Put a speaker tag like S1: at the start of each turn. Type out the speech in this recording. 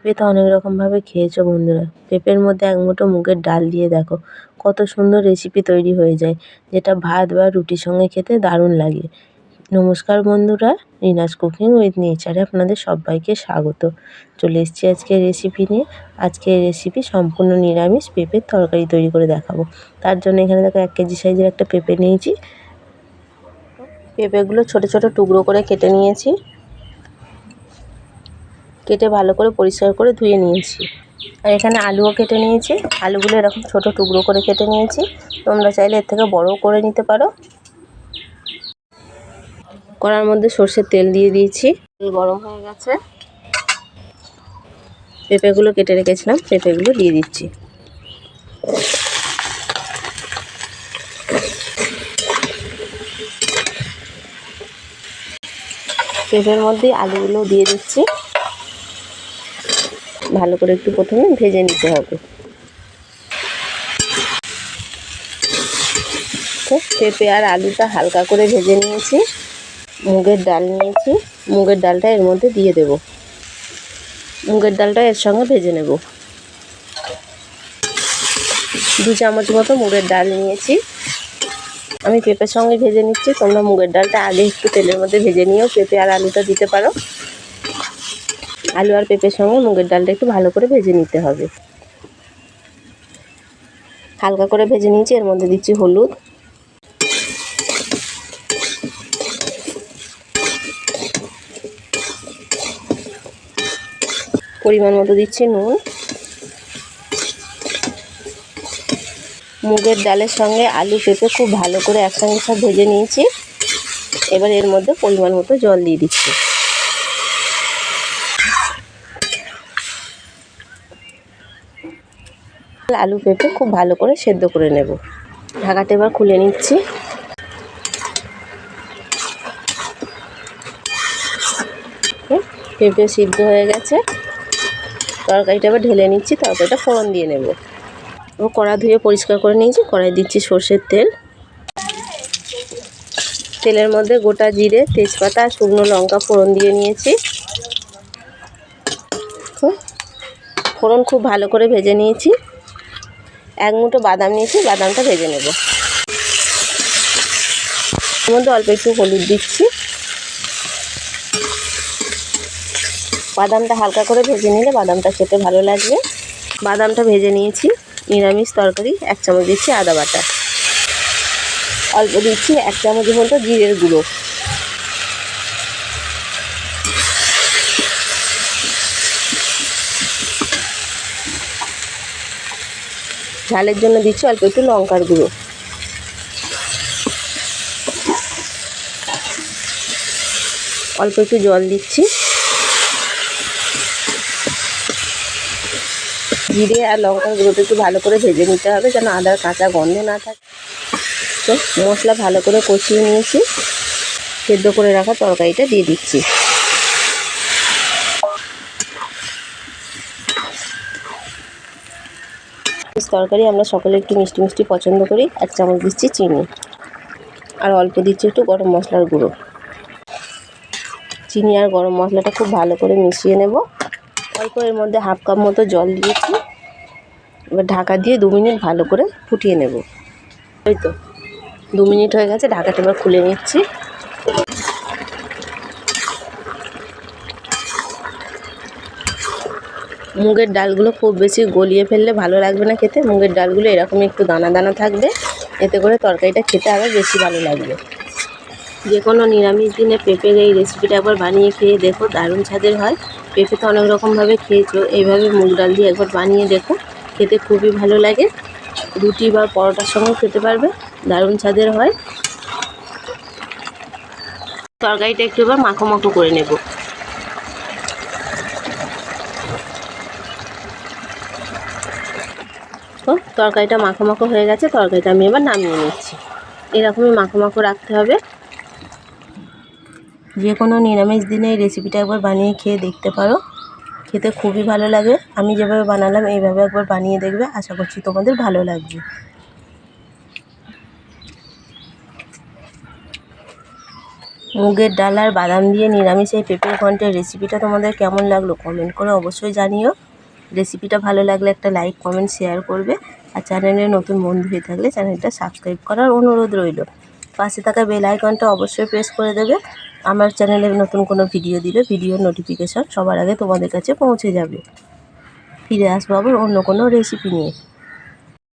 S1: পেঁপে তো অনেক রকমভাবে খেয়েছো বন্ধুরা। পেঁপের মধ্যে এক মুঠো মুগের ডাল দিয়ে দেখো কত সুন্দর রেসিপি তৈরি হয়ে যায়, যেটা ভাত বা রুটির সঙ্গে খেতে দারুণ লাগে। নমস্কার বন্ধুরা, রিনাস কুকিং উইথ নেচারে আপনাদের সবাইকে স্বাগত। চলে এসেছি আজকে রেসিপি নিয়ে। আজকে রেসিপি সম্পূর্ণ নিরামিষ পেঁপের তরকারি তৈরি করে দেখাবো। তার জন্য এখানে দেখো 1 কেজি সাইজের একটা পেঁপে নিয়েছি। পেঁপেগুলো ছোট ছোট টুকরো করে কেটে নিয়েছি। কেটে ভালো করে পরিষ্কার করে ধুয়ে নিয়েছি। আর এখানে আলুও কেটে নিয়েছি। আলুগুলো এরকম ছোট টুকরো করে কেটে নিয়েছি। তোমরা চাইলে এর থেকে বড়ও করে নিতে পারো। কড়ার মধ্যে সর্ষের তেল দিয়ে দিয়েছি। তেল গরম হয়ে গেছে। পেঁপেগুলো কেটে রেখেছিলাম, পেঁপেগুলো দিয়ে দিচ্ছি। পেঁপের মধ্যে আলুগুলো দিয়ে দিচ্ছি। ভালো করে একটু প্রথমে ভেজে নিতে হবে। পেঁপে আর আলুটা হালকা করে ভেজে নিয়েছি। মুগের ডাল নিয়েছি, মুগের ডালটা এর মধ্যে দিয়ে দেব। মুগের ডালটা এর সঙ্গে ভেজে নেব। 2 চামচ মতো মুগের ডাল নিয়েছি। আমি পেঁপের সঙ্গে ভেজে নিচ্ছি। তোমরা মুগের ডালটা আগে একটু তেলের মধ্যে ভেজে নিয়েও পেঁপে আর আলুটা দিতে পারো। আলু আর পেঁপের সঙ্গে মুগের ডালটা একটু ভালো করে ভেজে নিতে হবে। হালকা করে ভেজে নিয়েছি। এর মধ্যে দিচ্ছি হলুদ, পরিমাণ মতো দিচ্ছি নুন। মুগের ডালের সঙ্গে আলু পেঁপে খুব ভালো করে একসঙ্গে সব ভেজে নিয়েছি। এবার এর মধ্যে পরিমাণ মতো জল দিয়ে দিচ্ছি। আলু পেঁপে খুব ভালো করে সেদ্ধ করে নেব। ঢাকাটা এবার খুলে নিচ্ছি। পেঁপে সিদ্ধ হয়ে গেছে। তরকারিটা এবার ঢেলে নিচ্ছি। তরকারিটা ফোড়ন দিয়ে নেব। কড়া ধুয়ে পরিষ্কার করে নিয়েছি। কড়াই দিচ্ছি সর্ষের তেল। তেলের মধ্যে গোটা জিরে, তেজপাতা আর শুকনো লঙ্কা ফোড়ন দিয়ে নিয়েছি। ফোড়ন খুব ভালো করে ভেজে নিয়েছি। 1 মুঠো বাদাম নিয়েছি, বাদামটা ভেজে নেব। এর মধ্যে অল্প একটু হলুদ দিচ্ছি। বাদামটা হালকা করে ভেজে নিলে বাদামটা খেতে ভালো লাগবে। বাদামটা ভেজে নিয়েছি। নিরামিষ তরকারি। 1 চামচ দিচ্ছি আদা বাটা। অল্প দিচ্ছি 1 চামচ মতো জিরের গুঁড়ো। ঝালের জন্য দিচ্ছি অল্প একটু লঙ্কার গুঁড়ো। অল্প একটু জল দিচ্ছি। জিরে আর লঙ্কার গুঁড়োটা একটু ভালো করে ভেজে নিতে হবে, যেন আদার কাঁচা গন্ধ না থাকে। তো মশলা ভালো করে কষিয়ে নিয়েছি। সেদ্ধ করে রাখা তরকারিটা দিয়ে দিচ্ছি। তরকারি আমরা সকলে একটু মিষ্টি মিষ্টি পছন্দ করি। 1 চামচ দিচ্ছি চিনি। আর অল্প দিচ্ছি একটু গরম মশলার গুঁড়ো। চিনি আর গরম মশলাটা খুব ভালো করে মিশিয়ে নেব। অল্প এর মধ্যে 1/2 কাপ মতো জল দিয়েছি। এবার ঢাকা দিয়ে 2 মিনিট ভালো করে ফুটিয়ে নেব। ওই তো 2 মিনিট হয়ে গেছে। ঢাকাটা এবার খুলে নিচ্ছি। মুগের ডালগুলো খুব বেশি গলিয়ে ফেললে ভালো লাগবে না খেতে। মুগের ডালগুলো এরকম একটু দানা দানা থাকবে, এতে করে তরকারিটা খেতে আরও বেশি ভালো লাগবে। যে কোনো নিরামিষ দিনে পেঁপের এই রেসিপিটা একবার বানিয়ে খেয়ে দেখো, দারুণ স্বাদের হয়। পেঁপে তো অনেক রকমভাবে খেয়েছো, এইভাবে মুগ ডাল দিয়ে একবার বানিয়ে দেখো, খেতে খুবই ভালো লাগে। রুটি বা পরোটার সঙ্গেও খেতে পারবে, দারুণ স্বাদের হয়। তরকারিটা একটু এবার মাখো মাখো করে নেব। তো তরকারিটা মাখো মাখো হয়ে গেছে। তরকারিটা আমি এবার নামিয়ে নিচ্ছি। এরকমই মাখো মাখো রাখতে হবে। যে কোনো নিরামিষ দিনে এই রেসিপিটা একবার বানিয়ে খেয়ে দেখতে পারো, খেতে খুবই ভালো লাগে। আমি যেভাবে বানালাম এইভাবে একবার বানিয়ে দেখবে, আশা করছি তোমাদের ভালো লাগবে। মুগের ডাল আর বাদাম দিয়ে নিরামিষ এই পেঁপের ঘন্টের রেসিপিটা তোমাদের কেমন লাগলো কমেন্ট করে অবশ্যই জানিও। রেসিপিটা ভালো লাগলে একটা লাইক কমেন্ট শেয়ার করবে। আর চ্যানেলে নতুন বন্ধু হয়ে থাকলে চ্যানেলটা সাবস্ক্রাইব করার অনুরোধ রইল। পাশে থাকা বেল আইকনটা অবশ্যই প্রেস করে দেবে। আমার চ্যানেলে নতুন কোনো ভিডিও দিলে ভিডিওর নোটিফিকেশান সবার আগে তোমাদের কাছে পৌঁছে যাবে। ফিরে আসবো আবার অন্য কোনো রেসিপি নিয়ে।